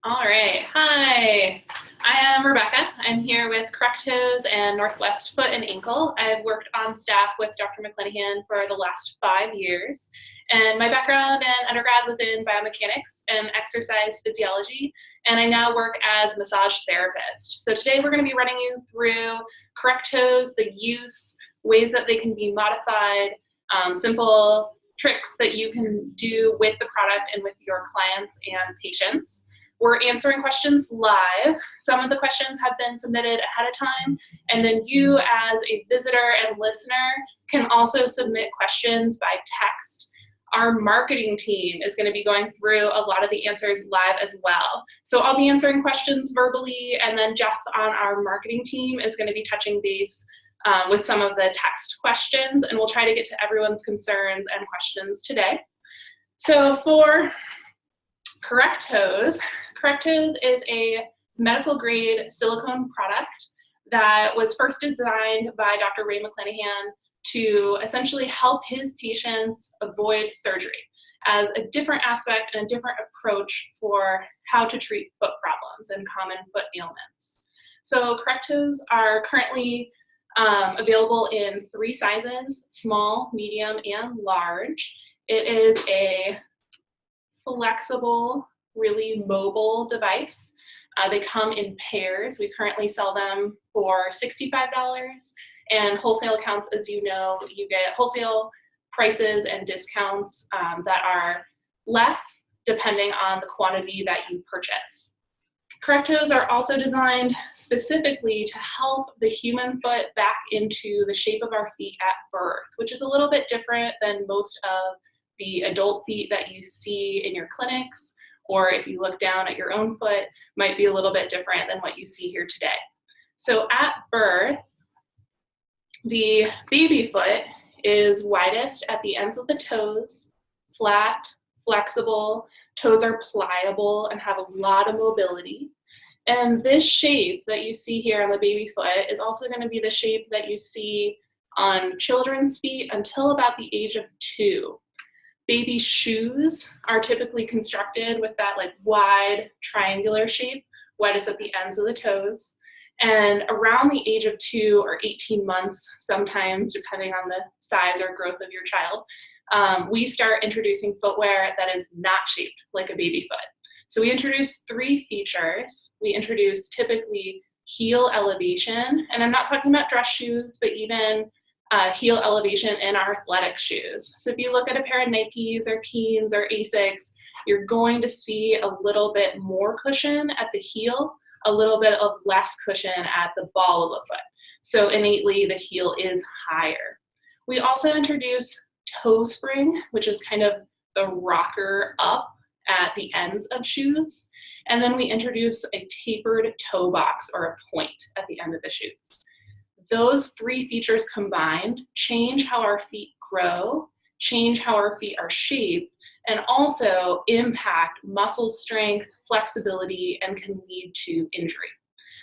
All right. Hi, I am Rebecca. I'm here with Correct Toes and Northwest Foot and Ankle. I've worked on staff with Dr. McClanahan for the last 5 years. And my background in undergrad was in biomechanics and exercise physiology. And I now work as a massage therapist. So today we're going to be running you through Correct Toes, the use, ways that they can be modified, simple tricks that you can do with the product and with your clients and patients. We're answering questions live. Some of the questions have been submitted ahead of time, and then you as a visitor and listener can also submit questions by text. Our marketing team is going to be going through a lot of the answers live as well. So I'll be answering questions verbally, and then Jeff on our marketing team is going to be touching base with some of the text questions, and we'll try to get to everyone's concerns and questions today. So for Correct Toes is a medical grade silicone product that was first designed by Dr. McClanahan to essentially help his patients avoid surgery as a different aspect and a different approach for how to treat foot problems and common foot ailments. So Correct Toes are currently available in 3 sizes: small, medium, and large. It is a flexible, really mobile device. They come in pairs. We currently sell them for $65, and wholesale accounts, as you know, you get wholesale prices and discounts that are less depending on the quantity that you purchase. Correct Toes are also designed specifically to help the human foot back into the shape of our feet at birth, which is a little bit different than most of the adult feet that you see in your clinics, or if you look down at your own foot, might be a little bit different than what you see here today. So at birth, the baby foot is widest at the ends of the toes, flat, flexible, toes are pliable and have a lot of mobility. And this shape that you see here on the baby foot is also going to be the shape that you see on children's feet until about the age of 2. Baby shoes are typically constructed with that like wide triangular shape, widest at the ends of the toes. And around the age of 2 or 18 months, sometimes depending on the size or growth of your child, we start introducing footwear that is not shaped like a baby foot. So we introduce 3 features. We introduce typically heel elevation, and I'm not talking about dress shoes, but even heel elevation in our athletic shoes. So if you look at a pair of Nikes or Keens or Asics, you're going to see a little bit more cushion at the heel, a little bit of less cushion at the ball of the foot. So innately the heel is higher. We also introduce toe spring, which is kind of the rocker up at the ends of shoes. And then we introduce a tapered toe box or a point at the end of the shoes. Those 3 features combined change how our feet grow, change how our feet are shaped, and also impact muscle strength, flexibility, and can lead to injury.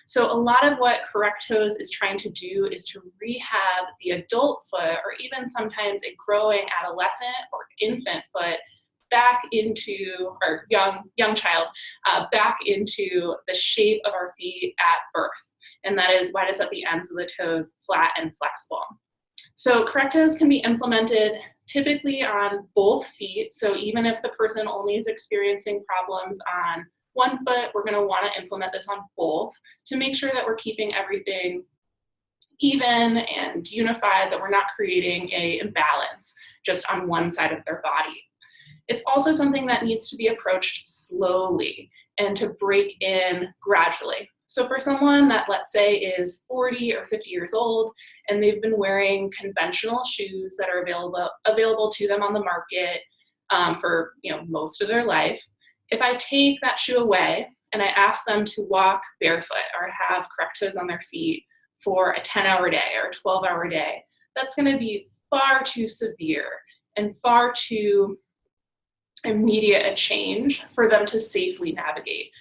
So a lot of what Correct Toes is trying to do is to rehab the adult foot, or even sometimes a growing adolescent or infant foot, back into, or young child, back into the shape of our feet at birth. And that is widest at the ends of the toes, flat and flexible. So Correct Toes can be implemented typically on both feet. So even if the person only is experiencing problems on one foot, we're going to want to implement this on both to make sure that we're keeping everything even and unified, that we're not creating an imbalance just on one side of their body. It's also something that needs to be approached slowly and to break in gradually. So for someone that, let's say, is 40 or 50 years old and they've been wearing conventional shoes that are available to them on the market for most of their life, if I take that shoe away and I ask them to walk barefoot or have Correct Toes on their feet for a 10-hour day or a 12-hour day, that's going to be far too severe and far too immediate a change for them to safely navigate.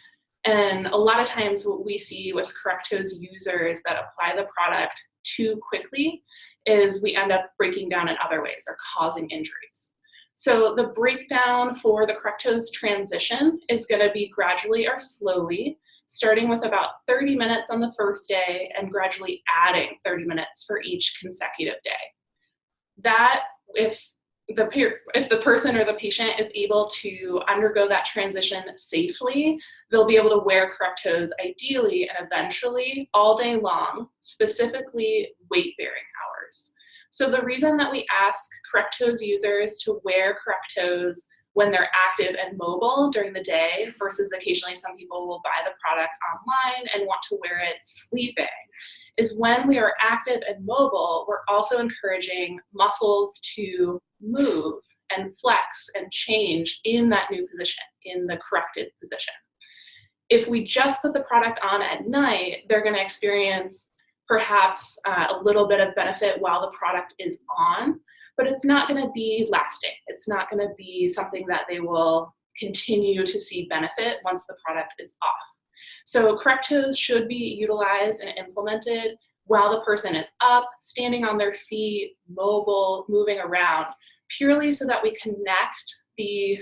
And a lot of times what we see with Correct Toes users that apply the product too quickly is we end up breaking down in other ways or causing injuries. So the breakdown for the correct toes transition is going to be gradually or slowly, starting with about 30 minutes on the first day and gradually adding 30 minutes for each consecutive day. That, if the person or the patient is able to undergo that transition safely, they'll be able to wear correct toes ideally and eventually all day long, specifically weight-bearing hours. So the reason that we ask correct toes users to wear correct toes when they're active and mobile during the day versus occasionally some people will buy the product online and want to wear it sleeping is when we are active and mobile, we're also encouraging muscles to move and flex and change in that new position, in the corrected position. If we just put the product on at night, they're going to experience perhaps a little bit of benefit while the product is on, but it's not going to be lasting. It's not going to be something that they will continue to see benefit once the product is off. So correct toes should be utilized and implemented while the person is up, standing on their feet, mobile, moving around, purely so that we connect the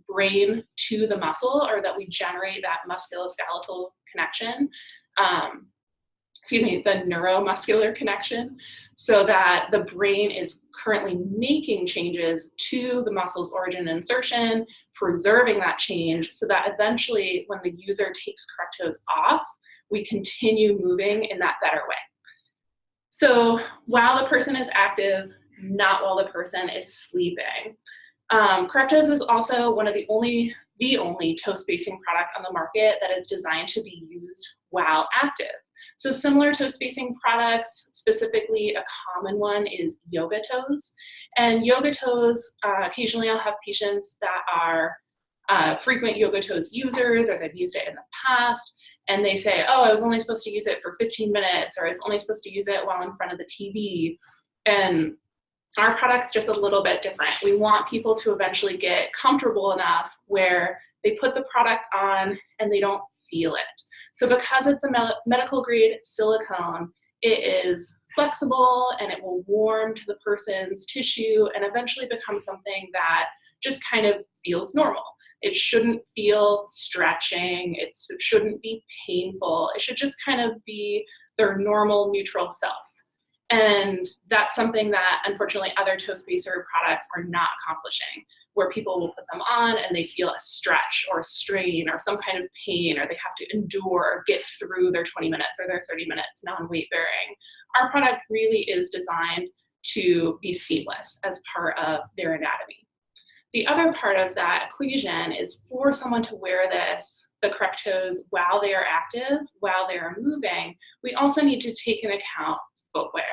brain to the muscle, or that we generate that musculoskeletal connection, the neuromuscular connection, so that the brain is currently making changes to the muscle's origin and insertion, preserving that change so that eventually when the user takes correct toes off, we continue moving in that better way. So while the person is active, not while the person is sleeping. Correct toes is also one of the only toe spacing product on the market that is designed to be used while active. So similar toe spacing products, specifically a common one is yoga toes. And yoga toes, occasionally I'll have patients that are frequent yoga toes users, or they've used it in the past, and they say, oh, I was only supposed to use it for 15 minutes, or I was only supposed to use it while in front of the TV. And our product's just a little bit different. We want people to eventually get comfortable enough where they put the product on and they don't feel it. So because it's a medical grade silicone, it is flexible and it will warm to the person's tissue and eventually become something that just kind of feels normal. It shouldn't feel stretching, it shouldn't be painful, it should just kind of be their normal neutral self. And that's something that unfortunately other toe spacer products are not accomplishing, where people will put them on and they feel a stretch or a strain or some kind of pain, or they have to endure or get through their 20 minutes or their 30 minutes non-weight bearing. Our product really is designed to be seamless as part of their anatomy. The other part of that equation is for someone to wear the correct toes while they are active, while they are moving, we also need to take into account footwear.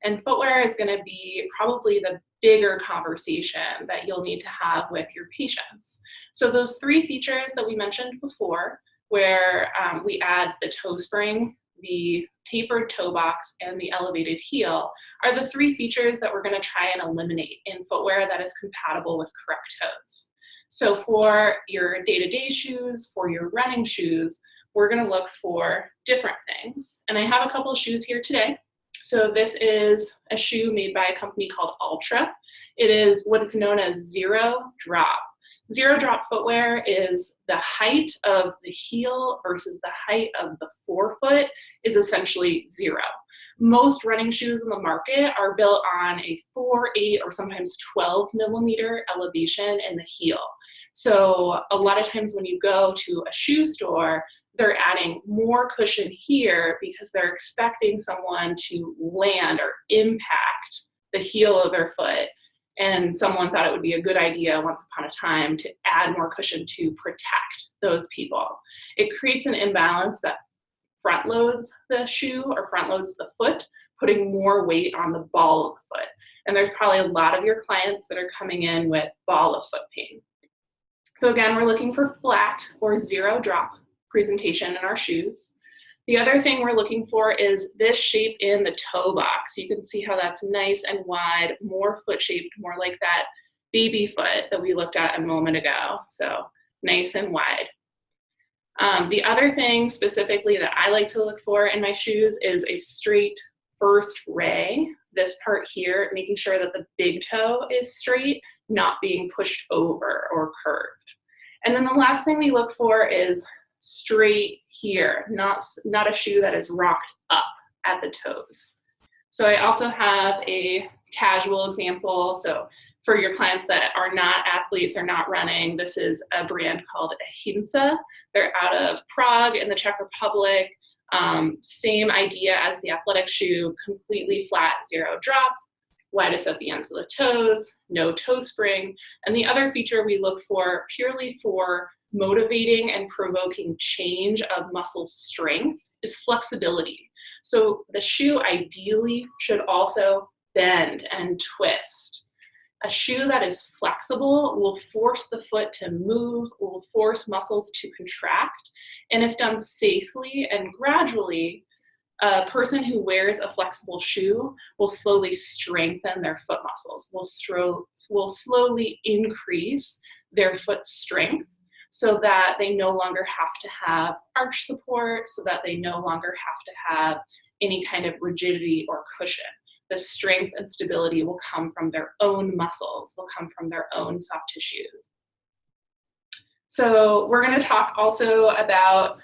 And footwear is going to be probably the bigger conversation that you'll need to have with your patients. So those three features that we mentioned before, where we add the toe spring, the tapered toe box, and the elevated heel, are the three features that we're going to try and eliminate in footwear that is compatible with correct toes. So for your day-to-day shoes, for your running shoes, we're going to look for different things. And I have a couple of shoes here today. So this is a shoe made by a company called Ultra. It is what is known as zero drop. Zero drop footwear is the height of the heel versus the height of the forefoot is essentially zero. Most running shoes in the market are built on a 4, 8, or sometimes 12 millimeter elevation in the heel. So a lot of times when you go to a shoe store, they're adding more cushion here because they're expecting someone to land or impact the heel of their foot. And someone thought it would be a good idea once upon a time to add more cushion to protect those people. It creates an imbalance that front loads the shoe or front loads the foot, putting more weight on the ball of the foot. And there's probably a lot of your clients that are coming in with ball of foot pain. So again, we're looking for flat or zero drop presentation in our shoes. The other thing we're looking for is this shape in the toe box. You can see how that's nice and wide, more foot shaped, more like that baby foot that we looked at a moment ago. So nice and wide. The other thing specifically that I like to look for in my shoes is a straight first ray this part here, making sure that the big toe is straight, not being pushed over or curved. And then the last thing we look for is straight here, not a shoe that is rocked up at the toes. So I also have a casual example. So for your clients that are not athletes or not running, this is a brand called Ahimsa. They're out of Prague in the Czech Republic. Same idea as the athletic shoe, completely flat, zero drop, widest at the ends of the toes, no toe spring. And the other feature we look for purely for motivating and provoking change of muscle strength is flexibility. So the shoe ideally should also bend and twist. A shoe that is flexible will force the foot to move, will force muscles to contract, and if done safely and gradually, a person who wears a flexible shoe will slowly strengthen their foot muscles, will slowly increase their foot strength so that they no longer have to have arch support, so that they no longer have to have any kind of rigidity or cushion. The strength and stability will come from their own muscles, will come from their own soft tissues. So we're going to talk also about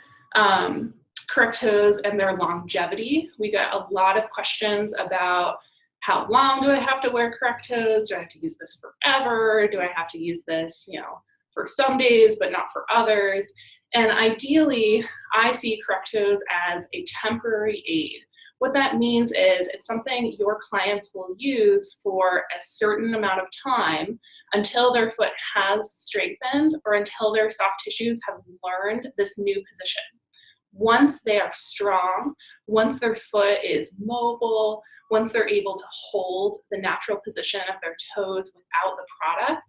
correct toes and their longevity. We got a lot of questions about how long do I have to wear correct toes? Do I have to use this forever? Do I have to use this, for some days but not for others? And ideally, I see correct toes as a temporary aid. What that means is it's something your clients will use for a certain amount of time until their foot has strengthened or until their soft tissues have learned this new position. Once they are strong, once their foot is mobile, once they're able to hold the natural position of their toes without the product,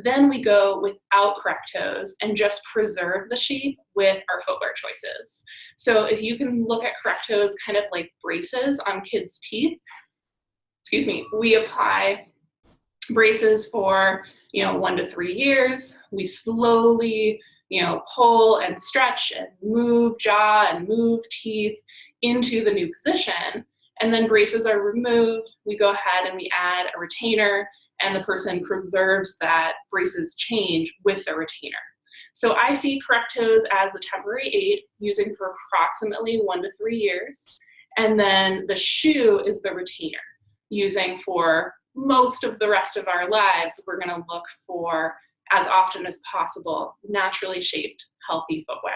then we go without correct toes and just preserve the shape with our footwear choices. So if you can look at correct toes kind of like braces on kids' teeth, we apply braces for 1 to 3 years. We slowly pull and stretch and move jaw and move teeth into the new position. And then braces are removed. We go ahead and we add a retainer, and the person preserves that braces change with the retainer. So I see correct toes as the temporary aid, using for approximately 1 to 3 years. And then the shoe is the retainer, using for most of the rest of our lives. We're going to look for, as often as possible, naturally shaped, healthy footwear.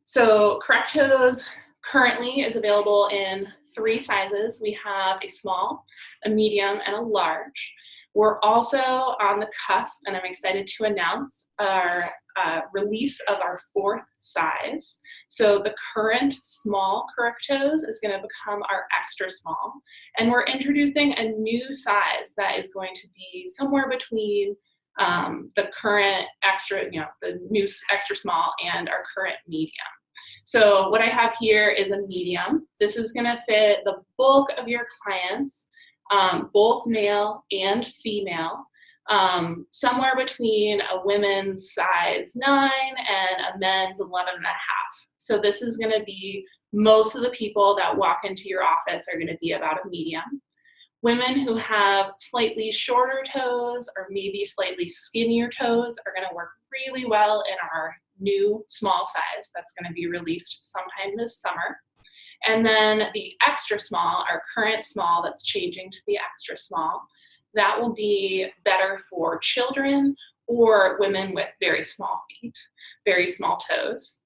So correct toes currently is available in 3 sizes. We have a small, a medium, and a large. We're also on the cusp, and I'm excited to announce our release of our 4th size. So the current small correct toes is going to become our extra small, and we're introducing a new size that is going to be somewhere between the current extra, the new extra small and our current medium. So what I have here is a medium. This is going to fit the bulk of your clients, both male and female, somewhere between a women's size 9 and a men's 11 and a half. So this is going to be, most of the people that walk into your office are going to be about a medium. Women who have slightly shorter toes or maybe slightly skinnier toes are going to work really well in our new small size that's going to be released sometime this summer. And then the extra small, our current small that's changing to the extra small, that will be better for children or women with very small feet, very small toes.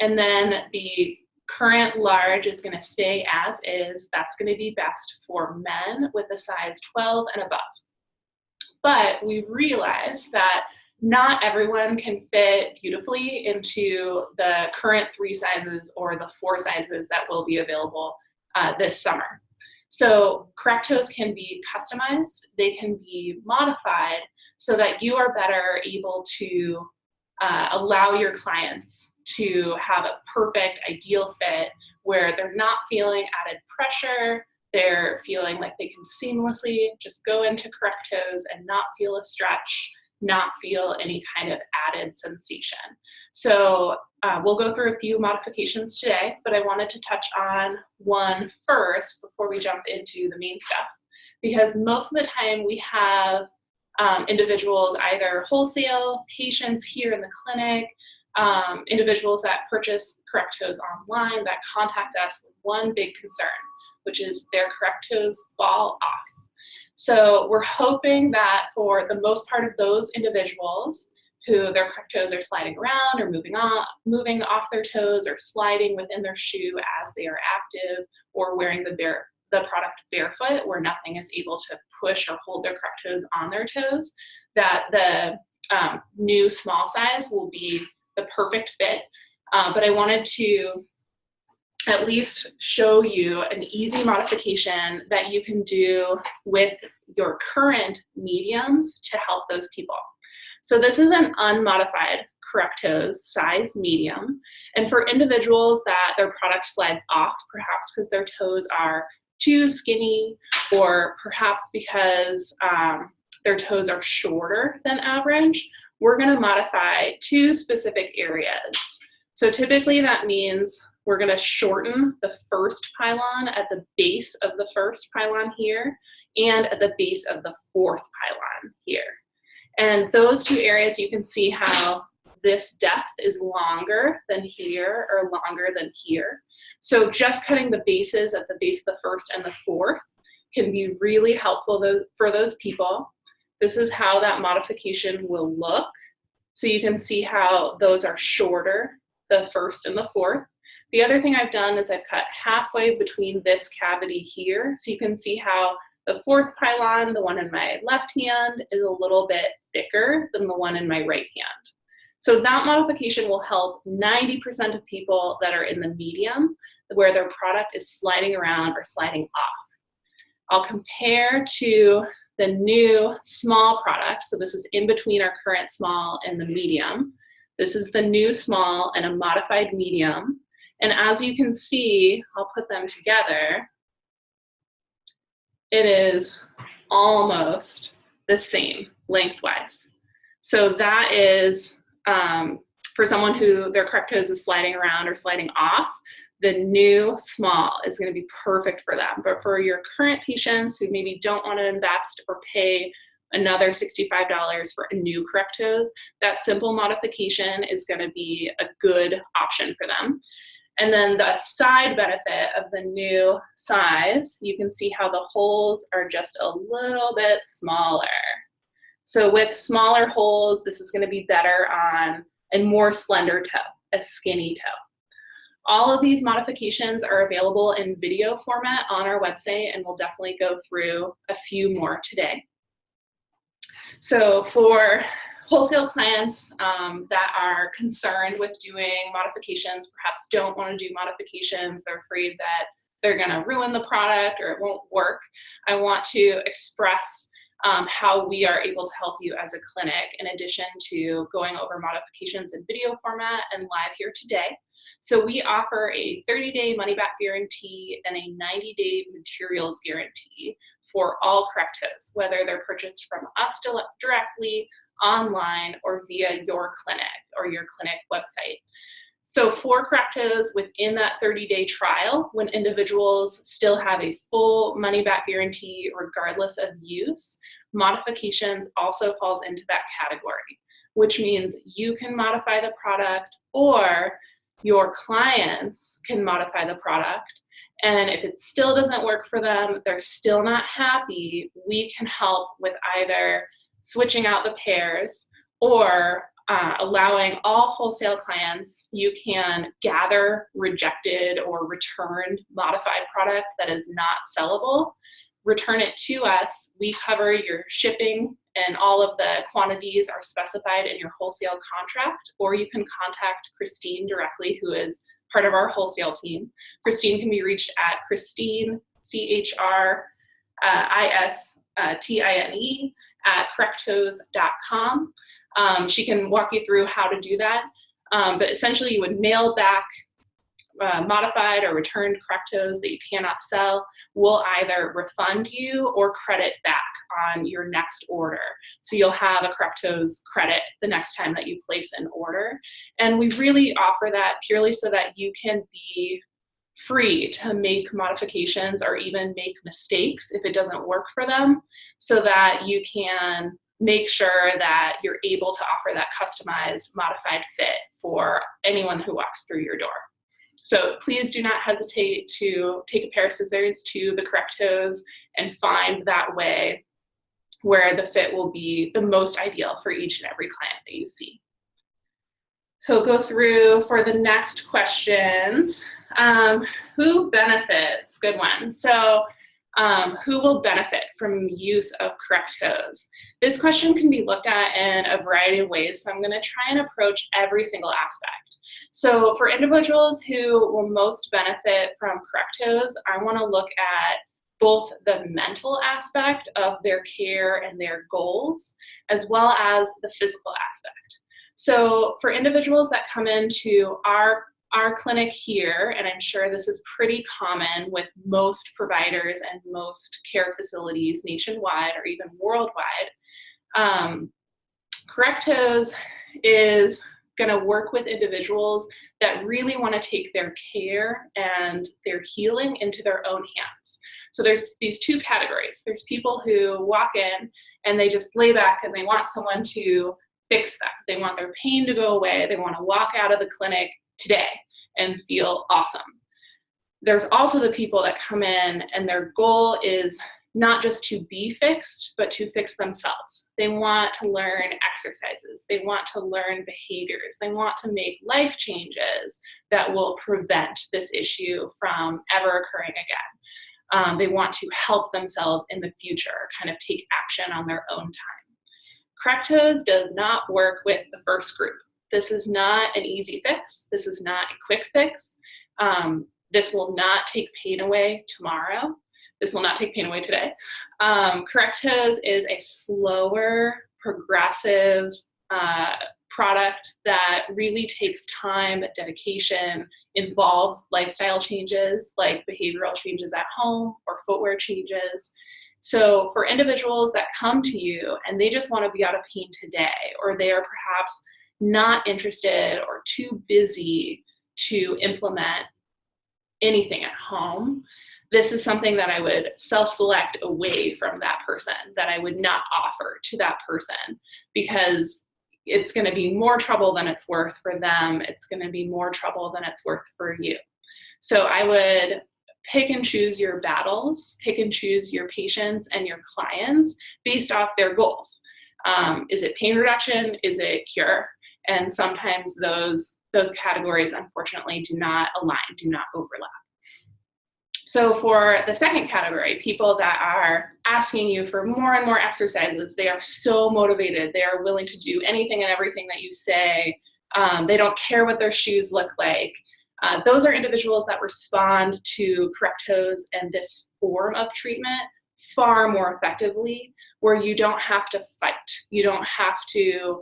And then the current large is going to stay as is. That's going to be best for men with a size 12 and above. But we realize that not everyone can fit beautifully into the current 3 sizes or the 4 sizes that will be available this summer. So correct toes can be customized, they can be modified so that you are better able to allow your clients to have a perfect, ideal fit where they're not feeling added pressure, they're feeling like they can seamlessly just go into correct toes and not feel a stretch, not feel any kind of added sensation. So we'll go through a few modifications today, but I wanted to touch on one first before we jump into the main stuff, because most of the time we have individuals, either wholesale patients here in the clinic, individuals that purchase correct toes online that contact us with one big concern, which is their correct toes fall off. So we're hoping that for the most part of those individuals who their correct toes are sliding around or moving off their toes or sliding within their shoe as they are active, or wearing the product barefoot where nothing is able to push or hold their correct toes on their toes, that the new small size will be the perfect fit. But I wanted to at least show you an easy modification that you can do with your current mediums to help those people. So this is an unmodified correct toes size medium. And for individuals that their product slides off, perhaps because their toes are too skinny, or perhaps because their toes are shorter than average, we're going to modify two specific areas. So typically that means we're going to shorten the first pylon at the base of the first pylon here and at the base of the fourth pylon here. And those two areas, you can see how this depth is longer than here or longer than here. So just cutting the bases at the base of the first and the fourth can be really helpful for those people. This is how that modification will look. So you can see how those are shorter, the first and the fourth. The other thing I've done is I've cut halfway between this cavity here. So you can see how the fourth pylon, the one in my left hand, is a little bit thicker than the one in my right hand. So that modification will help 90% of people that are in the medium, where their product is sliding around or sliding off. I'll compare to the new small product. So this is in between our current small and the medium. This is the new small and a modified medium. And as you can see, I'll put them together. It is almost the same lengthwise. So that is, for someone who their correct toes is sliding around or sliding off, the new small is going to be perfect for them. But for your current patients who maybe don't want to invest or pay another $65 for a new correct toes, that simple modification is going to be a good option for them. And then the side benefit of the new size, you can see how the holes are just a little bit smaller. So with smaller holes, this is going to be better on a more slender toe, a skinny toe. All of these modifications are available in video format on our website, and we'll definitely go through a few more today. So for wholesale clients that are concerned with doing modifications, perhaps don't want to do modifications, they're afraid that they're going to ruin the product or it won't work, I want to express how we are able to help you as a clinic, in addition to going over modifications in video format and live here today. So we offer a 30-day money-back guarantee and a 90-day materials guarantee for all correct toes, whether they're purchased from us directly, online, or via your clinic or your clinic website. So for correct toes, within that 30-day trial, when individuals still have a full money-back guarantee regardless of use, modifications also falls into that category, which means you can modify the product or your clients can modify the product. And if it still doesn't work for them, they're still not happy, we can help with either switching out the pairs or allowing all wholesale clients, you can gather rejected or returned modified product that is not sellable, return it to us. We cover your shipping, and all of the quantities are specified in your wholesale contract, or you can contact Christine directly, who is part of our wholesale team. Christine can be reached at Christine, CHRISTINE, at correcttoes.com. She can walk you through how to do that. But essentially you would mail back modified or returned correct toes that you cannot sell, we'll either refund you or credit back on your next order. So you'll have a correct toes credit the next time that you place an order. And we really offer that purely so that you can be free to make modifications or even make mistakes if it doesn't work for them, so that you can make sure that you're able to offer that customized modified fit for anyone who walks through your door. So please do not hesitate to take a pair of scissors to the correct toes and find that way where the fit will be the most ideal for each and every client that you see. So go through for the next questions. Who benefits? Good one. So who will benefit from use of correct toes? This question can be looked at in a variety of ways, so I'm going to try and approach every single aspect. So for individuals who will most benefit from correct toes, I want to look at both the mental aspect of their care and their goals, as well as the physical aspect. So for individuals that come into our clinic here, and I'm sure this is pretty common with most providers and most care facilities nationwide or even worldwide, correct toes is going to work with individuals that really want to take their care and their healing into their own hands. So there's these two categories. There's people who walk in and they just lay back and they want someone to fix them. They want their pain to go away. They want to walk out of the clinic today and feel awesome. There's also the people that come in and their goal is not just to be fixed, but to fix themselves. They want to learn exercises. They want to learn behaviors. They want to make life changes that will prevent this issue from ever occurring again. They want to help themselves in the future, kind of take action on their own time. Correct toes does not work with the first group. This is not an easy fix. This is not a quick fix. This will not take pain away tomorrow. This will not take pain away today. Correct toes is a slower, progressive product that really takes time, dedication, involves lifestyle changes like behavioral changes at home or footwear changes. So for individuals that come to you and they just want to be out of pain today, or they are perhaps not interested or too busy to implement anything at home, this is something that I would self-select away from that person, that I would not offer to that person, because it's going to be more trouble than it's worth for them. It's going to be more trouble than it's worth for you. So I would pick and choose your battles, pick and choose your patients and your clients based off their goals. Is it pain reduction? Is it cure? And sometimes those categories, unfortunately, do not align, do not overlap. So for the second category, people that are asking you for more and more exercises, they are so motivated, they are willing to do anything and everything that you say, they don't care what their shoes look like. Those are individuals that respond to correct toes and this form of treatment far more effectively, where you don't have to fight. You don't have to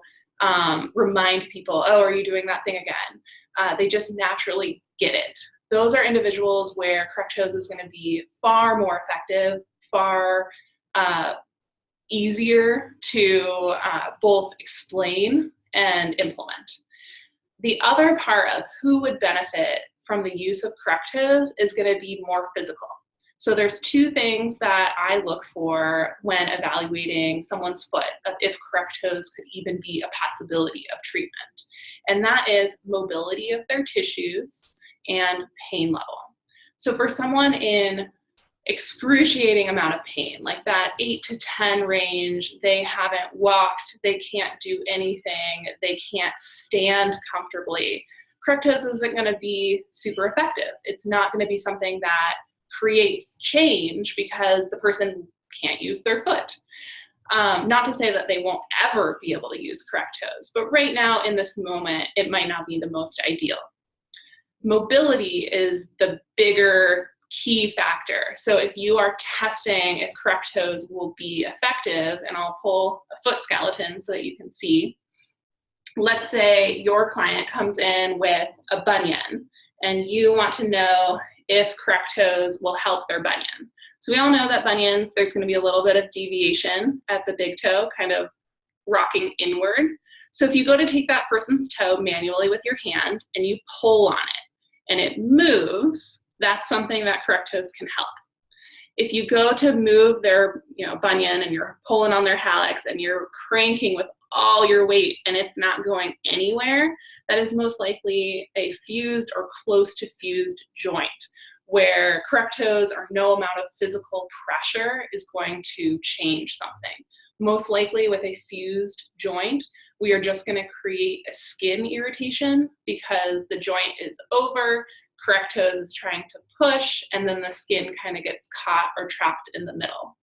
remind people, oh, are you doing that thing again? They just naturally get it. Those are individuals where correct toes is going to be far more effective, far easier to both explain and implement. The other part of who would benefit from the use of correct toes is going to be more physical. So there's two things that I look for when evaluating someone's foot, of if correct toes could even be a possibility of treatment. And that is mobility of their tissues and pain level. So for someone in excruciating amount of pain, like that 8 to 10 range, they haven't walked, they can't do anything, they can't stand comfortably, correct toes isn't going to be super effective. It's not going to be something that creates change because the person can't use their foot. Not to say that they won't ever be able to use correct toes, but right now in this moment, it might not be the most ideal. Mobility is the bigger key factor. So if you are testing if correct toes will be effective, and I'll pull a foot skeleton so that you can see. Let's say your client comes in with a bunion and you want to know if correct toes will help their bunion. So we all know that bunions, there's going to be a little bit of deviation at the big toe, kind of rocking inward. So if you go to take that person's toe manually with your hand and you pull on it and it moves, that's something that correct toes can help. If you go to move their bunion and you're pulling on their hallux and you're cranking with all your weight and it's not going anywhere, that is most likely a fused or close to fused joint, where correct toes or no amount of physical pressure is going to change something. Most likely with a fused joint, we are just going to create a skin irritation because the joint is over, correct toes is trying to push, and then the skin kind of gets caught or trapped in the middle.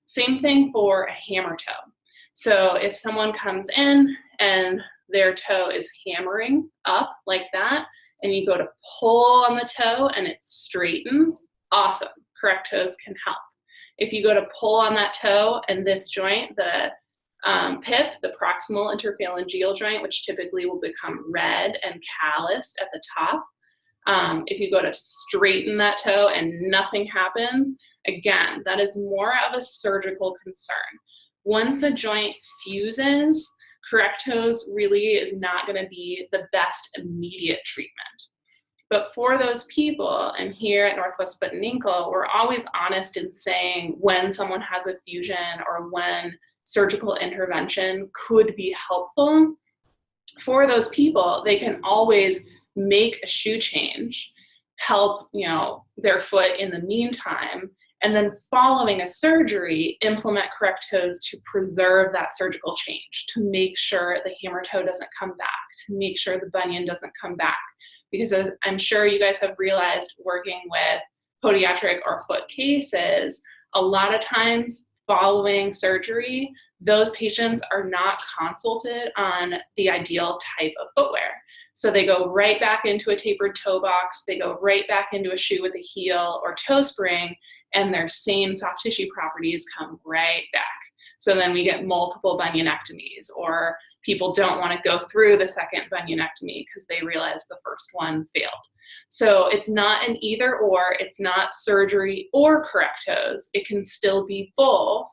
Same thing for a hammer toe. So if someone comes in and their toe is hammering up like that, and you go to pull on the toe and it straightens, awesome, correct toes can help. If you go to pull on that toe and this joint, the PIP, the proximal interphalangeal joint, which typically will become red and calloused at the top, if you go to straighten that toe and nothing happens, again, that is more of a surgical concern. Once the joint fuses, correct toes really is not going to be the best immediate treatment. But for those people, and here at Northwest Foot and Ankle, we're always honest in saying when someone has a fusion or when surgical intervention could be helpful. For those people, they can always make a shoe change, help their foot in the meantime, and then following a surgery, implement correct toes to preserve that surgical change, to make sure the hammer toe doesn't come back, to make sure the bunion doesn't come back. Because as I'm sure you guys have realized working with podiatric or foot cases, a lot of times following surgery, those patients are not consulted on the ideal type of footwear. So they go right back into a tapered toe box, they go right back into a shoe with a heel or toe spring, and their same soft tissue properties come right back. So then we get multiple bunionectomies, or people don't want to go through the second bunionectomy because they realize the first one failed. So it's not an either or, it's not surgery or correct toes. It can still be both.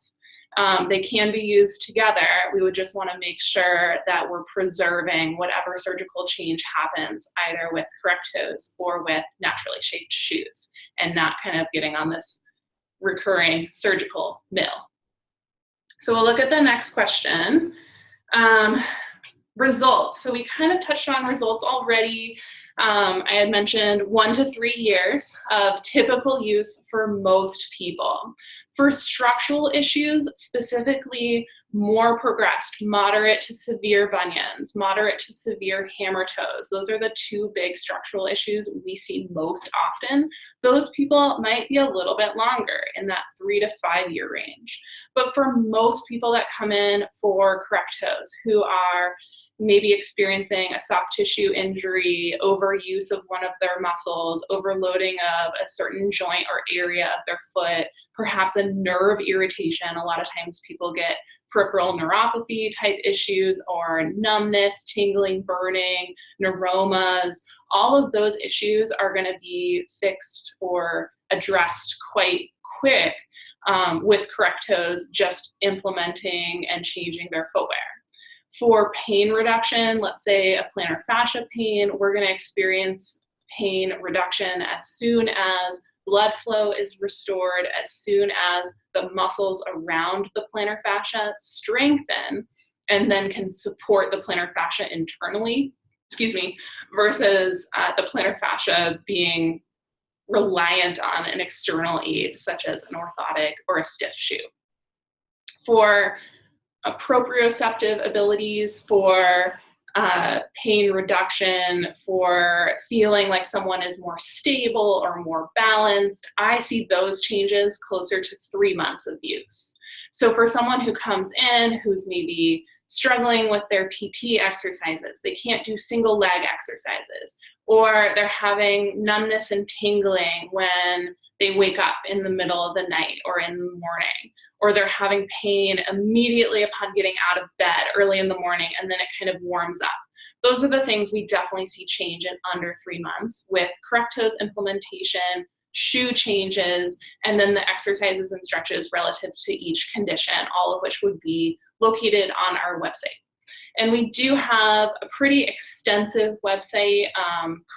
They can be used together. We would just want to make sure that we're preserving whatever surgical change happens either with correct toes or with naturally shaped shoes, and not kind of getting on this recurring surgical mill. So we'll look at the next question. Results. So we kind of touched on results already. I had mentioned 1 to 3 years of typical use for most people. For structural issues, specifically more progressed, moderate to severe bunions, moderate to severe hammer toes, those are the 2 big structural issues we see most often. Those people might be a little bit longer, in that 3 to 5 year range. But for most people that come in for correct toes, who are maybe experiencing a soft tissue injury, overuse of one of their muscles, overloading of a certain joint or area of their foot, perhaps a nerve irritation. A lot of times people get peripheral neuropathy type issues, or numbness, tingling, burning, neuromas. All of those issues are going to be fixed or addressed quite quick with correct toes, just implementing and changing their footwear. For pain reduction, let's say a plantar fascia pain, we're going to experience pain reduction as soon as blood flow is restored, as soon as the muscles around the plantar fascia strengthen and then can support the plantar fascia internally, versus the plantar fascia being reliant on an external aid such as an orthotic or a stiff shoe. For proprioceptive abilities, for pain reduction, for feeling like someone is more stable or more balanced, I see those changes closer to 3 months of use. So for someone who comes in who's maybe struggling with their PT exercises, they can't do single leg exercises, or they're having numbness and tingling when they wake up in the middle of the night or in the morning, or they're having pain immediately upon getting out of bed early in the morning and then it kind of warms up. those are the things we definitely see change in under 3 months with correct toes implementation, shoe changes, and then the exercises and stretches relative to each condition, all of which would be located on our website. And we do have a pretty extensive website,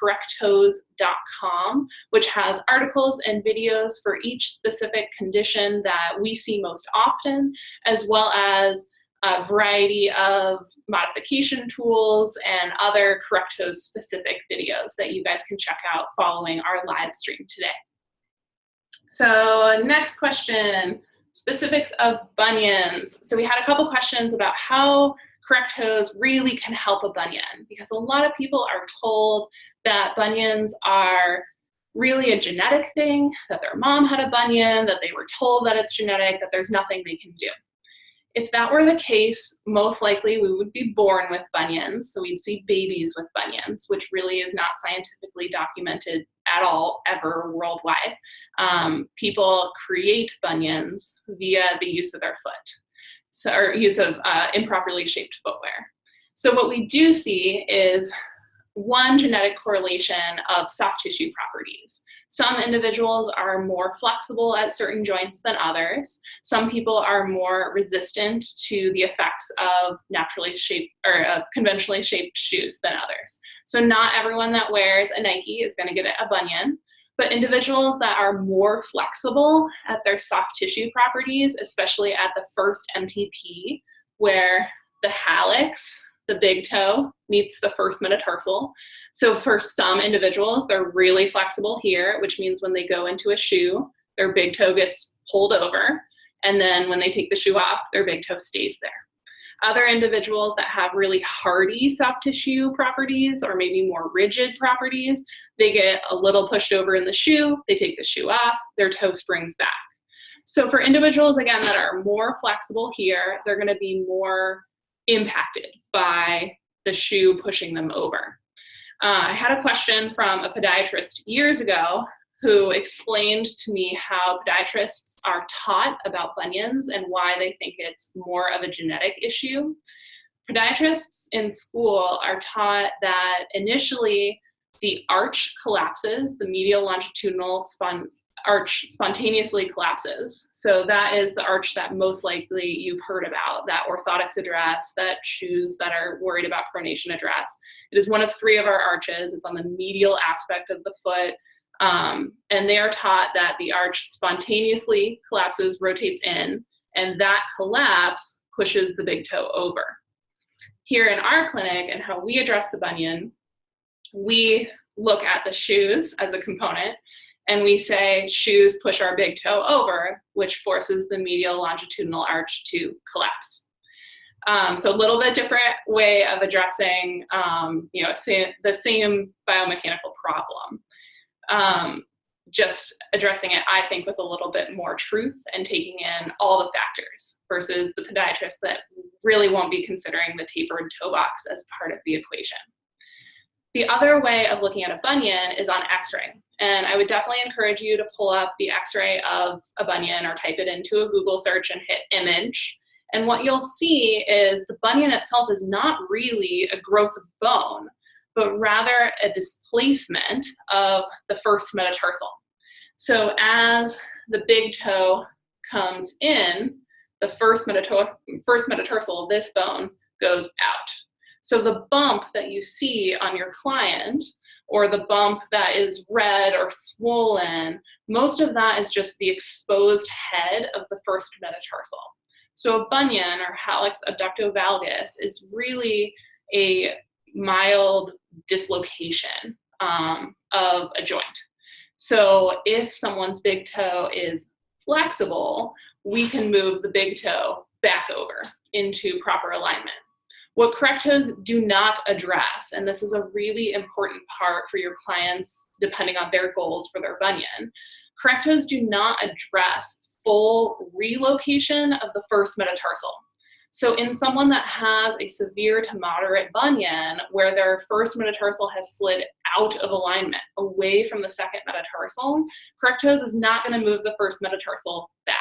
correcttoes.com, which has articles and videos for each specific condition that we see most often, as well as a variety of modification tools and other correct toes specific videos that you guys can check out following our live stream today. So next question, specifics of bunions. So we had a couple questions about how correct toes really can help a bunion, because a lot of people are told that bunions are really a genetic thing, that their mom had a bunion, that they were told that it's genetic, that there's nothing they can do. If that were the case, most likely we would be born with bunions, so we'd see babies with bunions, which really is not scientifically documented at all, ever, worldwide. People create bunions via the use of their foot, or use of improperly shaped footwear. So what we do see is one genetic correlation of soft tissue properties. Some individuals are more flexible at certain joints than others. Some people are more resistant to the effects of naturally shaped or conventionally shaped shoes than others. So not everyone that wears a Nike is going to get a bunion, but individuals that are more flexible at their soft tissue properties, especially at the first MTP, where the hallux, the big toe, meets the first metatarsal. So for some individuals, they're really flexible here, which means when they go into a shoe, their big toe gets pulled over, and then when they take the shoe off, their big toe stays there. Other individuals that have really hardy soft tissue properties or maybe more rigid properties, they get a little pushed over in the shoe, they take the shoe off, their toe springs back. So for individuals, again, that are more flexible here, they're gonna be more impacted by the shoe pushing them over. I had a question from a podiatrist years ago who explained to me how podiatrists are taught about bunions and why they think it's more of a genetic issue. Podiatrists in school are taught that initially the arch collapses, the medial longitudinal arch spontaneously collapses. So that is the arch that most likely you've heard about, that orthotics address, that shoes that are worried about pronation address. It is one of 3 of our arches. It's on the medial aspect of the foot. And they are taught that the arch spontaneously collapses, rotates in, and that collapse pushes the big toe over. Here in our clinic and how we address the bunion, we look at the shoes as a component, and we say shoes push our big toe over, which forces the medial longitudinal arch to collapse. So a little bit different way of addressing the same biomechanical problem. Just addressing it, I think, with a little bit more truth and taking in all the factors versus the podiatrist that really won't be considering the tapered toe box as part of the equation. The other way of looking at a bunion is on X-ray. And I would definitely encourage you to pull up the X-ray of a bunion or type it into a Google search and hit image. And what you'll see is the bunion itself is not really a growth of bone, but rather a displacement of the first metatarsal. So as the big toe comes in, the first metatarsal, this bone, goes out. So the bump that you see on your client, or the bump that is red or swollen, most of that is just the exposed head of the first metatarsal. So a bunion, or hallux abductovalgus, is really a mild dislocation of a joint. So if someone's big toe is flexible, we can move the big toe back over into proper alignment. What correct toes do not address, and this is a really important part for your clients depending on their goals for their bunion, correct toes do not address full relocation of the first metatarsal. So in someone that has a severe to moderate bunion where their first metatarsal has slid out of alignment, away from the second metatarsal, correct toes is not going to move the first metatarsal back.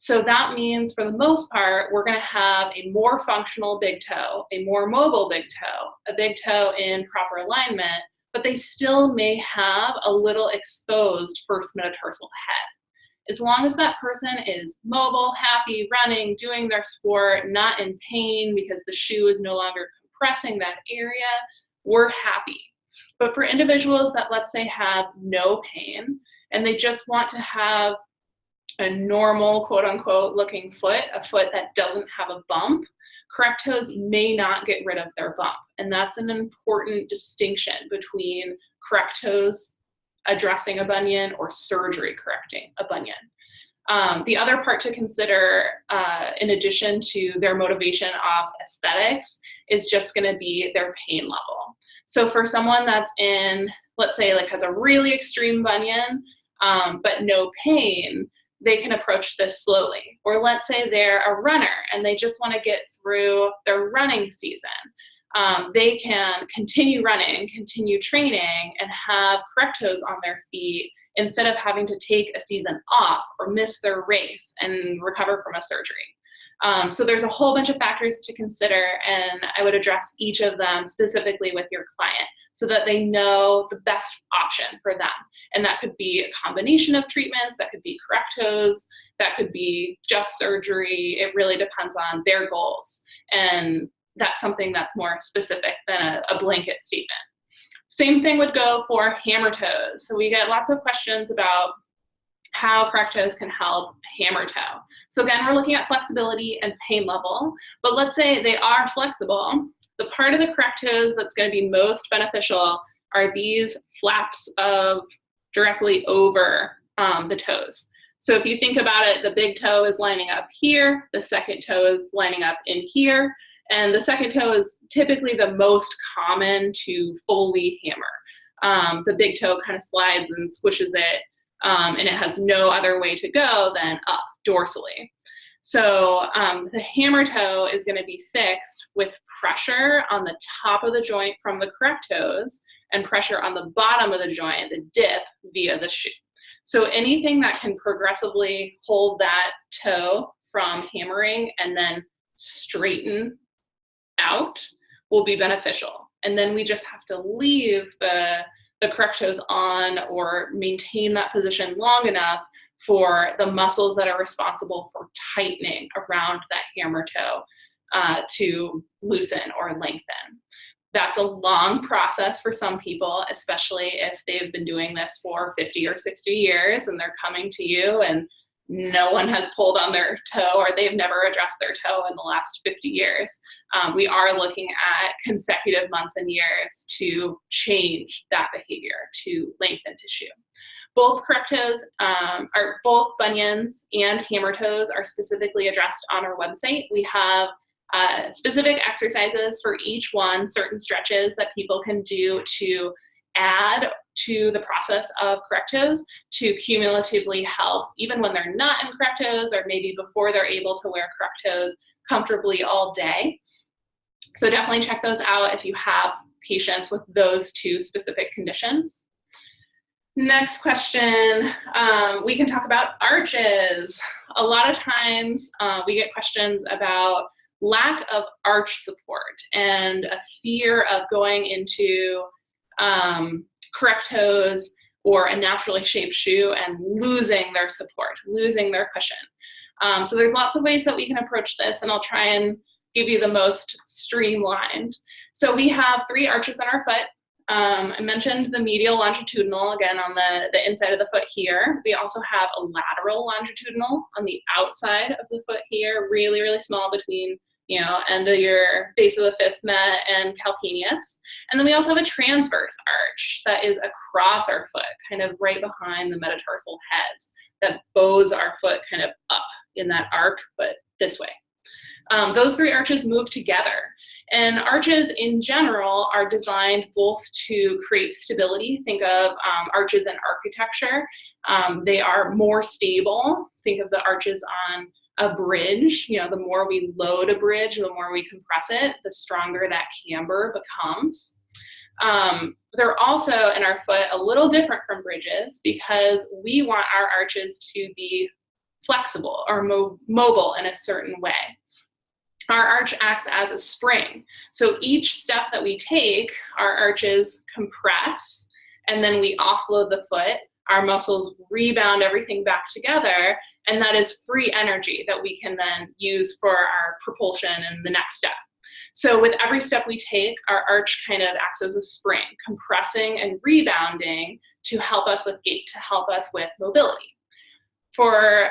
So that means for the most part, we're going to have a more functional big toe, a more mobile big toe, a big toe in proper alignment, but they still may have a little exposed first metatarsal head. As long as that person is mobile, happy, running, doing their sport, not in pain because the shoe is no longer compressing that area, we're happy. But for individuals that, let's say, have no pain and they just want to have a normal, quote unquote, looking foot, a foot that doesn't have a bump, correct toes may not get rid of their bump. And that's an important distinction between correct toes addressing a bunion or surgery correcting a bunion. The other part to consider, in addition to their motivation of aesthetics, is just going to be their pain level. So for someone that's in, let's say, like has a really extreme bunion, but no pain, they can approach this slowly. Or let's say they're a runner and they just want to get through their running season. They can continue running, continue training, and have correct toes on their feet instead of having to take a season off or miss their race and recover from a surgery. So there's a whole bunch of factors to consider, and I would address each of them specifically with your client so that they know the best option for them. And that could be a combination of treatments, that could be correct toes, that could be just surgery. It really depends on their goals. And that's something that's more specific than a blanket statement. Same thing would go for hammer toes. So we get lots of questions about how correct toes can help hammer toe. So again, we're looking at flexibility and pain level, but let's say they are flexible. The part of the correct toes that's going to be most beneficial are these flaps of directly over the toes. So if you think about it, the big toe is lining up here, the second toe is lining up in here, and the second toe is typically the most common to fully hammer. The big toe kind of slides and squishes it, and it has no other way to go than up dorsally. So the hammer toe is going to be fixed with pressure on the top of the joint from the correct toes and pressure on the bottom of the joint, the dip, via the shoe. So anything that can progressively hold that toe from hammering and then straighten out will be beneficial. And then we just have to leave the correct toes on or maintain that position long enough for the muscles that are responsible for tightening around that hammer toe to loosen or lengthen. That's a long process for some people, especially if they've been doing this for 50 or 60 years and they're coming to you and no one has pulled on their toe or they've never addressed their toe in the last 50 years. We are looking at consecutive months and years to change that behavior, to lengthen tissue. Both correct toes, or both bunions and hammer toes are specifically addressed on our website. We have specific exercises for each one, certain stretches that people can do to add to the process of correct toes to cumulatively help even when they're not in correct toes or maybe before they're able to wear correct toes comfortably all day. So definitely check those out if you have patients with those two specific conditions. Next question, we can talk about arches. A lot of times we get questions about lack of arch support and a fear of going into correct toes or a naturally shaped shoe and losing their support, losing their cushion. So there's lots of ways that we can approach this, and I'll try and give you the most streamlined. So we have 3 arches on our foot. I mentioned the medial longitudinal, again, on the inside of the foot here. We also have a lateral longitudinal on the outside of the foot here, really, really small between, end of your base of the 5th met and calcaneus. And then we also have a transverse arch that is across our foot, kind of right behind the metatarsal heads, that bows our foot kind of up in that arc, but this way. Those 3 arches move together. And arches in general are designed both to create stability. Think of arches in architecture. They are more stable. Think of the arches on a bridge. The more we load a bridge, the more we compress it, the stronger that camber becomes. They're also in our foot a little different from bridges because we want our arches to be flexible or mobile in a certain way. Our arch acts as a spring. So each step that we take, our arches compress, and then we offload the foot. Our muscles rebound everything back together, and that is free energy that we can then use for our propulsion and the next step. So with every step we take, our arch kind of acts as a spring, compressing and rebounding to help us with gait, to help us with mobility. For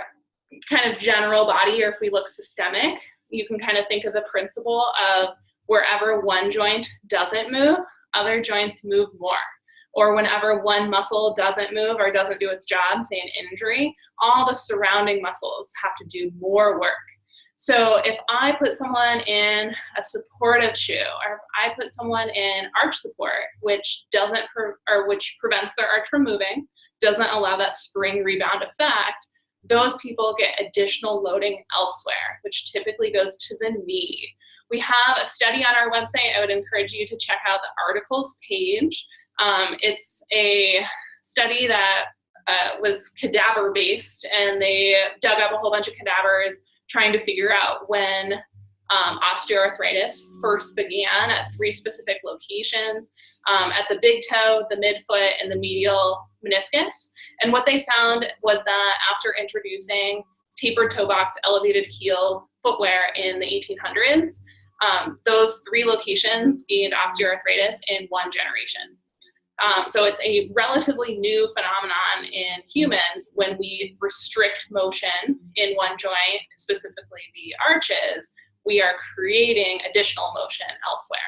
kind of general body, or if we look systemic, you can kind of think of the principle of wherever one joint doesn't move, other joints move more. Or whenever one muscle doesn't move or doesn't do its job, say an injury, all the surrounding muscles have to do more work. So if I put someone in a supportive shoe, or if I put someone in arch support, which which prevents their arch from moving, doesn't allow that spring rebound effect, those people get additional loading elsewhere, which typically goes to the knee. We have a study on our website. I would encourage you to check out the articles page. It's a study that was cadaver-based, and they dug up a whole bunch of cadavers trying to figure out when osteoarthritis first began at 3 specific locations, at the big toe, the midfoot, and the medial meniscus. And what they found was that after introducing tapered toe box, elevated heel footwear in the 1800s, those 3 locations gained osteoarthritis in 1 generation. So it's a relatively new phenomenon in humans when we restrict motion in one joint, specifically the arches, we are creating additional motion elsewhere.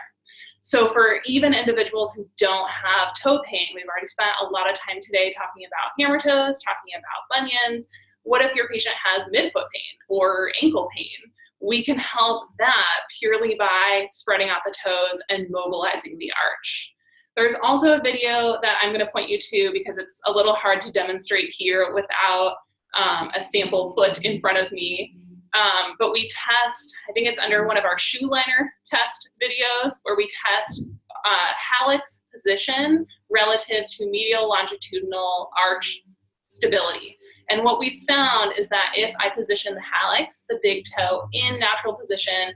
So for even individuals who don't have toe pain, we've already spent a lot of time today talking about hammer toes, talking about bunions. What if your patient has midfoot pain or ankle pain? We can help that purely by spreading out the toes and mobilizing the arch. There's also a video that I'm going to point you to because it's a little hard to demonstrate here without a sample foot in front of me. But we test, I think it's under one of our shoe liner test videos, where we test hallux position relative to medial longitudinal arch stability. And what we found is that if I position the hallux, the big toe, in natural position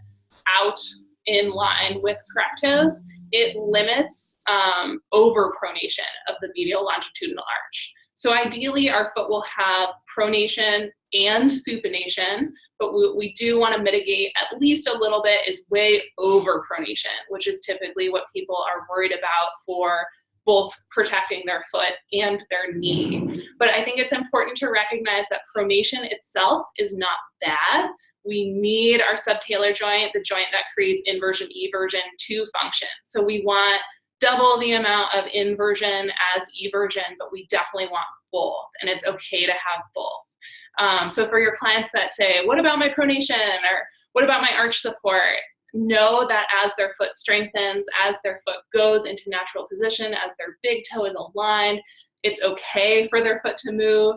out in line with correct toes, it limits overpronation of the medial longitudinal arch. So ideally, our foot will have pronation and supination, but what we do want to mitigate at least a little bit is way overpronation, which is typically what people are worried about for both protecting their foot and their knee. But I think it's important to recognize that pronation itself is not bad. We need our subtalar joint, the joint that creates inversion, eversion, to function. So we want double the amount of inversion as eversion, but we definitely want both, and it's okay to have both. So for your clients that say, what about my pronation, or what about my arch support? Know that as their foot strengthens, as their foot goes into natural position, as their big toe is aligned, it's okay for their foot to move.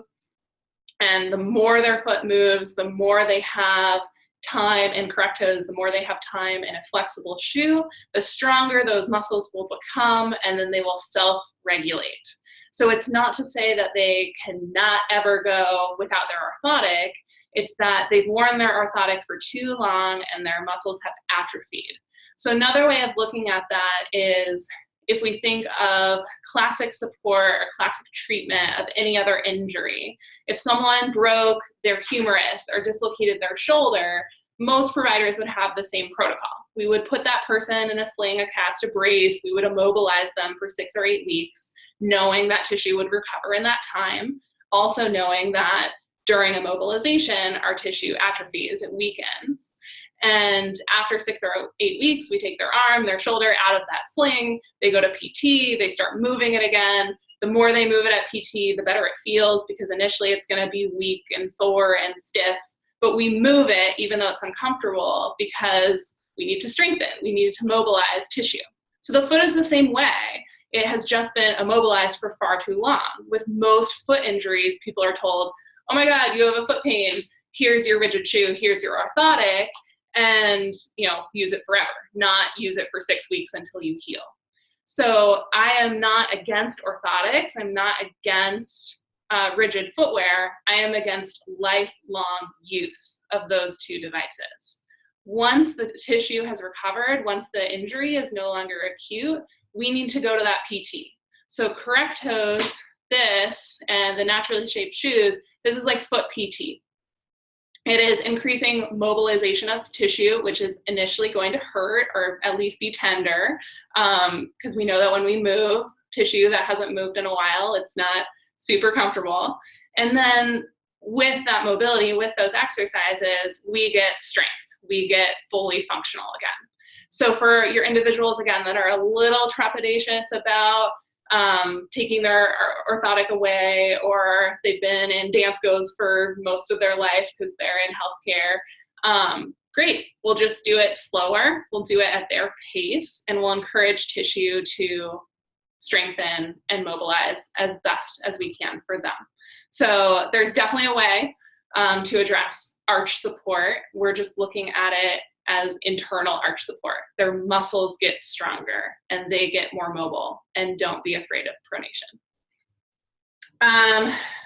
And the more their foot moves, the more they have time in correct toes, the more they have time in a flexible shoe, the stronger those muscles will become, and then they will self-regulate. So it's not to say that they cannot ever go without their orthotic. It's that they've worn their orthotic for too long and their muscles have atrophied. So another way of looking at that is if we think of classic support or classic treatment of any other injury. If someone broke their humerus or dislocated their shoulder, most providers would have the same protocol. We would put that person in a sling, a cast, a brace. We would immobilize them for 6 or 8 weeks, knowing that tissue would recover in that time, also knowing that during immobilization, our tissue atrophies, it weakens. And after 6 or 8 weeks, we take their arm, their shoulder out of that sling, they go to PT, they start moving it again. The more they move it at PT, the better it feels, because initially it's gonna be weak and sore and stiff, but we move it even though it's uncomfortable because we need to strengthen, we need to mobilize tissue. So the foot is the same way. It has just been immobilized for far too long. With most foot injuries, people are told, oh my God, you have a foot pain, here's your rigid shoe, here's your orthotic, and use it forever, not use it for 6 weeks until you heal. So I am not against orthotics. I'm not against rigid footwear, I am against lifelong use of those two devices. Once the tissue has recovered, once the injury is no longer acute, we need to go to that PT. So correct toes, this, and the naturally shaped shoes, this is like foot PT. It is increasing mobilization of tissue, which is initially going to hurt or at least be tender, because we know that when we move tissue that hasn't moved in a while, it's not super comfortable. And then with that mobility, with those exercises, we get strength. We get fully functional again. So for your individuals, again, that are a little trepidatious about taking their orthotic away, or they've been in dance goes for most of their life because they're in healthcare, great. We'll just do it slower. We'll do it at their pace, and we'll encourage tissue to strengthen and mobilize as best as we can for them. So there's definitely a way to address arch support. We're just looking at it as internal arch support. Their muscles get stronger and they get more mobile, and don't be afraid of pronation.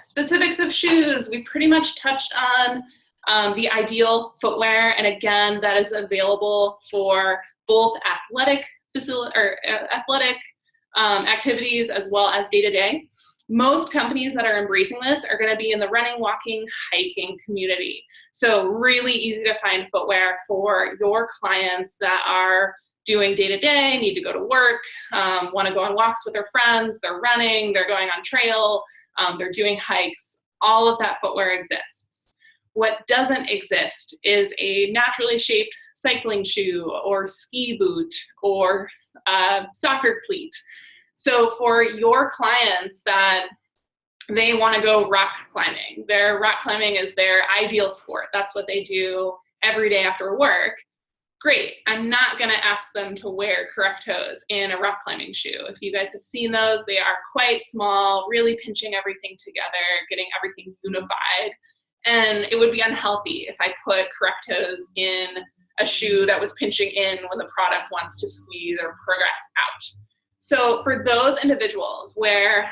Specifics of shoes, we pretty much touched on the ideal footwear, and again, that is available for both athletic activities as well as day-to-day. Most companies that are embracing this are going to be in the running, walking, hiking community. So really easy to find footwear for your clients that are doing day-to-day, need to go to work, want to go on walks with their friends, they're running, they're going on trail, they're doing hikes. All of that footwear exists. What doesn't exist is a naturally shaped cycling shoe or ski boot or soccer cleat. So for your clients that they want to go rock climbing, their rock climbing is their ideal sport. That's what they do every day after work. Great. I'm not going to ask them to wear correct toes in a rock climbing shoe. If you guys have seen those, they are quite small, really pinching everything together, getting everything unified. And it would be unhealthy if I put correct toes in a shoe that was pinching in when the product wants to squeeze or progress out. So for those individuals where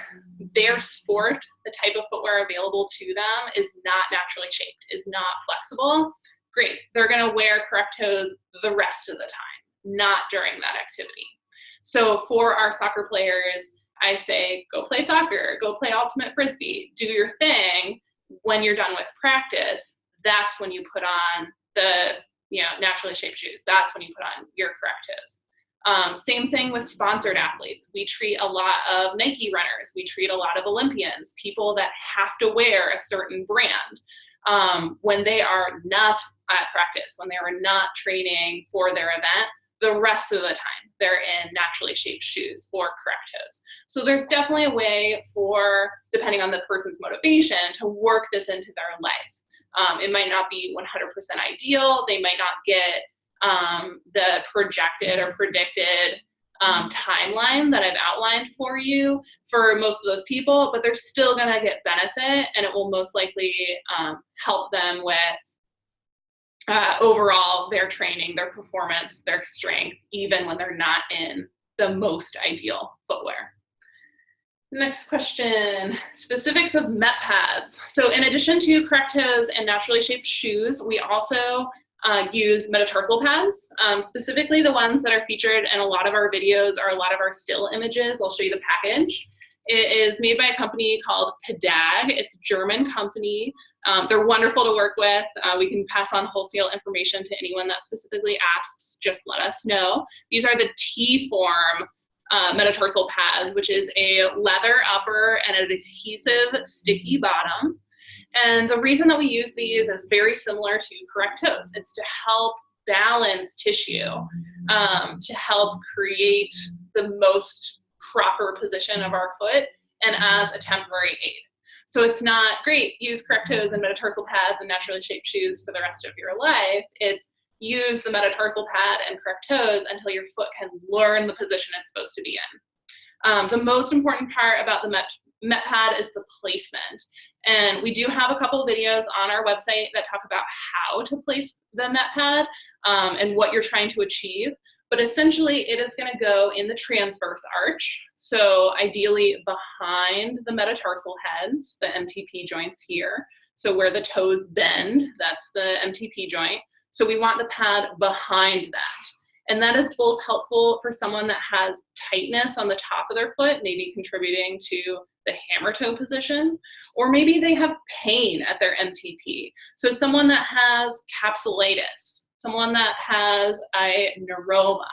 their sport, the type of footwear available to them is not naturally shaped, is not flexible, great. They're going to wear correct toes the rest of the time, not during that activity. So for our soccer players, I say, go play soccer, go play ultimate frisbee, do your thing. When you're done with practice, that's when you put on the naturally shaped shoes. That's when you put on your correct toes. Same thing with sponsored athletes. We treat a lot of Nike runners. We treat a lot of Olympians, people that have to wear a certain brand when they are not at practice, when they are not training for their event. The rest of the time, they're in naturally shaped shoes or correct toes. So there's definitely a way for, depending on the person's motivation, to work this into their life. It might not be 100% ideal. They might not get the projected or predicted timeline that I've outlined for you for most of those people, but they're still going to get benefit, and it will most likely help them with overall their training, their performance, their strength, even when they're not in the most ideal footwear. Next question, specifics of Met pads. So in addition to correct toes and naturally shaped shoes, we also use metatarsal pads, specifically the ones that are featured in a lot of our videos or a lot of our still images. I'll show you the package. It is made by a company called Pedag. It's a German company. They're wonderful to work with. We can pass on wholesale information to anyone that specifically asks. Just let us know. These are the T-form metatarsal pads, which is a leather upper and an adhesive sticky bottom. And the reason that we use these is very similar to correct toes. It's to help balance tissue, to help create the most proper position of our foot, and as a temporary aid. So it's not great, use correct toes and metatarsal pads and naturally shaped shoes for the rest of your life. It's use the metatarsal pad and correct toes until your foot can learn the position it's supposed to be in. The most important part about the Met pad is the placement. And we do have a couple of videos on our website that talk about how to place the Met pad and what you're trying to achieve. but essentially it is going to go in the transverse arch. So ideally behind the metatarsal heads, the MTP joints here. So where the toes bend, that's the MTP joint. So we want the pad behind that. And that is both helpful for someone that has tightness on the top of their foot, maybe contributing to the hammer toe position, or maybe they have pain at their MTP. So someone that has capsulitis, someone that has a neuroma,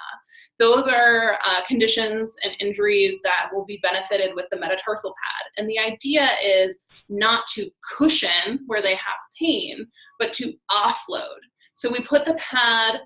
those are conditions and injuries that will be benefited with the metatarsal pad. And the idea is not to cushion where they have pain, but to offload. So we put the pad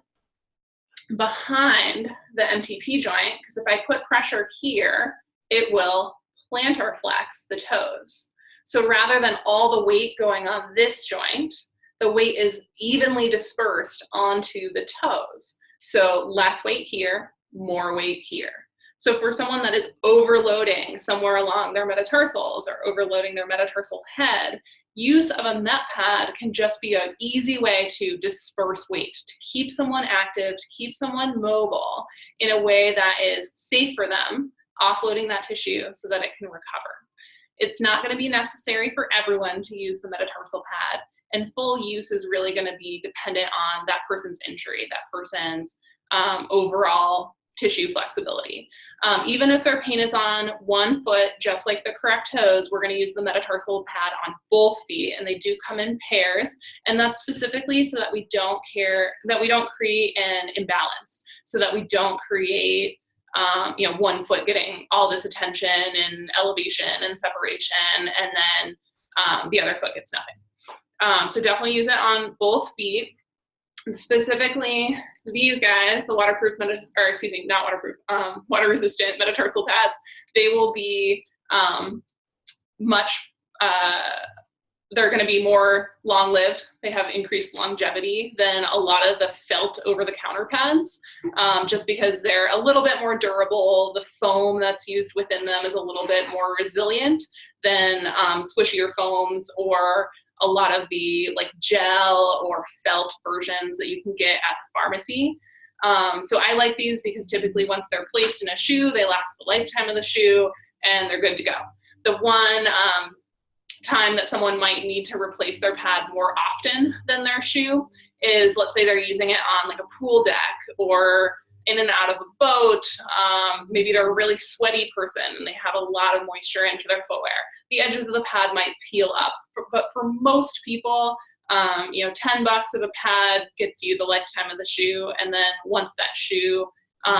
behind the MTP joint, because if I put pressure here, it will plantar flex the toes. So rather than all the weight going on this joint, the weight is evenly dispersed onto the toes. So less weight here, more weight here. So for someone that is overloading somewhere along their metatarsals or overloading their metatarsal head, use of a MET pad can just be an easy way to disperse weight, to keep someone active, to keep someone mobile in a way that is safe for them, offloading that tissue so that it can recover. It's not going to be necessary for everyone to use the metatarsal pad, and full use is really going to be dependent on that person's injury, that person's overall tissue flexibility. Even if their pain is on one foot, just like the correct toes, we're going to use the metatarsal pad on both feet, and they do come in pairs, and that's specifically so that we don't create an imbalance, so that we don't create one foot getting all this attention and elevation and separation, and then the other foot gets nothing. So definitely use it on both feet. Specifically, these guys, the water-resistant metatarsal pads, they will be they're going to be more long-lived. They have increased longevity than a lot of the felt over-the-counter pads, just because they're a little bit more durable. The foam that's used within them is a little bit more resilient than squishier foams or a lot of the like gel or felt versions that you can get at the pharmacy. So I like these because typically once they're placed in a shoe, they last the lifetime of the shoe and they're good to go. The one time that someone might need to replace their pad more often than their shoe is, let's say they're using it on like a pool deck or in and out of a boat. Maybe they're a really sweaty person and they have a lot of moisture into their footwear. The edges of the pad might peel up, but for most people, $10 of a pad gets you the lifetime of the shoe. And then once that shoe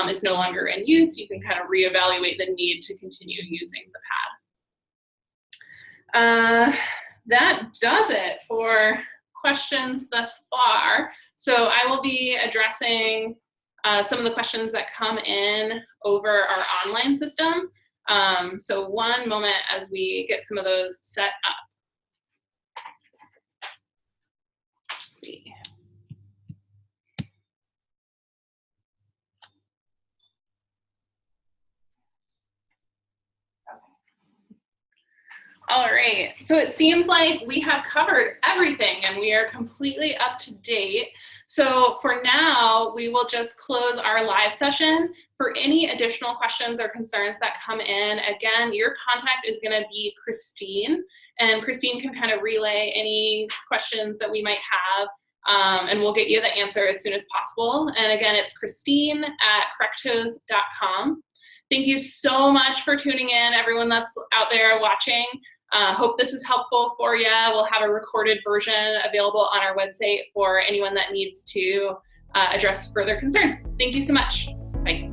is no longer in use, you can kind of reevaluate the need to continue using the pad. That does it for questions thus far. So I will be addressing some of the questions that come in over our online system. So one moment as we get some of those set up. Let's see. All right, so it seems like we have covered everything and we are completely up to date. So for now, we will just close our live session. For any additional questions or concerns that come in, again, your contact is going to be Christine, and Christine can kind of relay any questions that we might have, and we'll get you the answer as soon as possible. And again, it's Christine@correcttoes.com. Thank you so much for tuning in, everyone that's out there watching. Hope this is helpful for you. We'll have a recorded version available on our website for anyone that needs to address further concerns. Thank you so much. Bye.